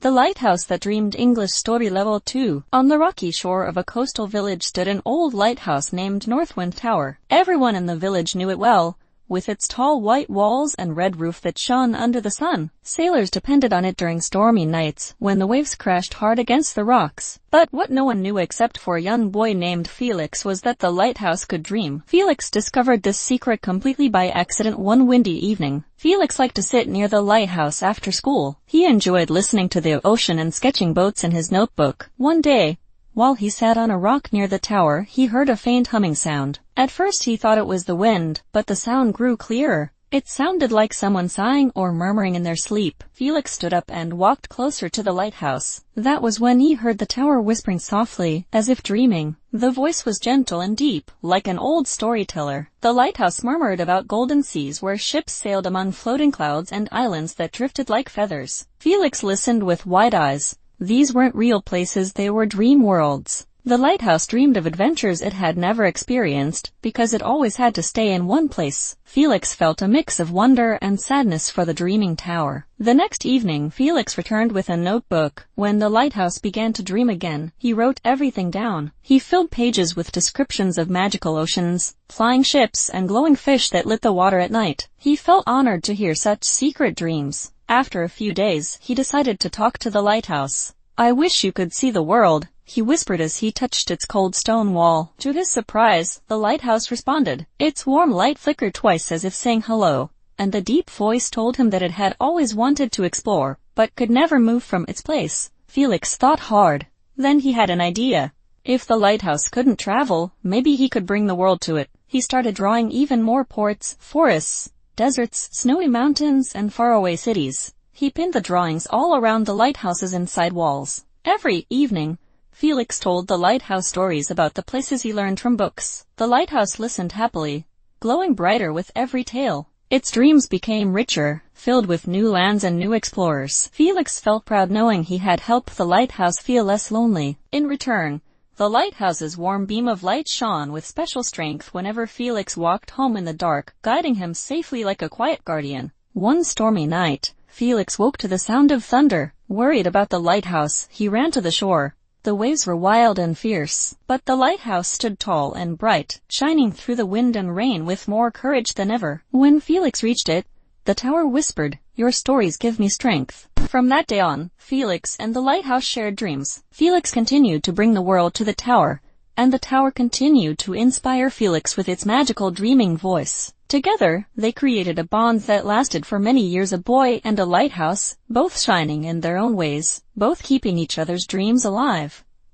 The Lighthouse That Dreamed. English Story Level 2. On the rocky shore of a coastal village stood an old lighthouse named Northwind Tower. Everyone in the village knew it well, with its tall white walls and red roof that shone under the sun. Sailors depended on it during stormy nights, when the waves crashed hard against the rocks. But what no one knew except for a young boy named Felix was that the lighthouse could dream. Felix discovered this secret completely by accident one windy evening. Felix liked to sit near the lighthouse after school. He enjoyed listening to the ocean and sketching boats in his notebook. One day, while he sat on a rock near the tower, he heard a faint humming sound. At first he thought it was the wind, but the sound grew clearer. It sounded like someone sighing or murmuring in their sleep. Felix stood up and walked closer to the lighthouse. That was when he heard the tower whispering softly, as if dreaming. The voice was gentle and deep, like an old storyteller. The lighthouse murmured about golden seas where ships sailed among floating clouds and islands that drifted like feathers. Felix listened with wide eyes. These weren't real places, they were dream worlds. The lighthouse dreamed of adventures it had never experienced, because it always had to stay in one place. Felix felt a mix of wonder and sadness for the dreaming tower. The next evening, Felix returned with a notebook. When the lighthouse began to dream again, he wrote everything down. He filled pages with descriptions of magical oceans, flying ships, and glowing fish that lit the water at night. He felt honored to hear such secret dreams. After a few days, he decided to talk to the lighthouse. "I wish you could see the world," he whispered as he touched its cold stone wall. To his surprise, the lighthouse responded. Its warm light flickered twice as if saying hello, and the deep voice told him that it had always wanted to explore, but could never move from its place. Felix thought hard. Then he had an idea. If the lighthouse couldn't travel, maybe he could bring the world to it. He started drawing even more ports, forests, deserts, snowy mountains, and faraway cities. He pinned the drawings all around the lighthouse's inside walls. Every evening, Felix told the lighthouse stories about the places he learned from books. The lighthouse listened happily, glowing brighter with every tale. Its dreams became richer, filled with new lands and new explorers. Felix felt proud knowing he had helped the lighthouse feel less lonely. In return, the lighthouse's warm beam of light shone with special strength whenever Felix walked home in the dark, guiding him safely like a quiet guardian. One stormy night, Felix woke to the sound of thunder. Worried about the lighthouse, he ran to the shore. The waves were wild and fierce, but the lighthouse stood tall and bright, shining through the wind and rain with more courage than ever. When Felix reached it, the tower whispered, "Your stories give me strength." From that day on, Felix and the lighthouse shared dreams. Felix continued to bring the world to the tower, and the tower continued to inspire Felix with its magical dreaming voice. Together, they created a bond that lasted for many years, a boy and a lighthouse, both shining in their own ways, both keeping each other's dreams alive.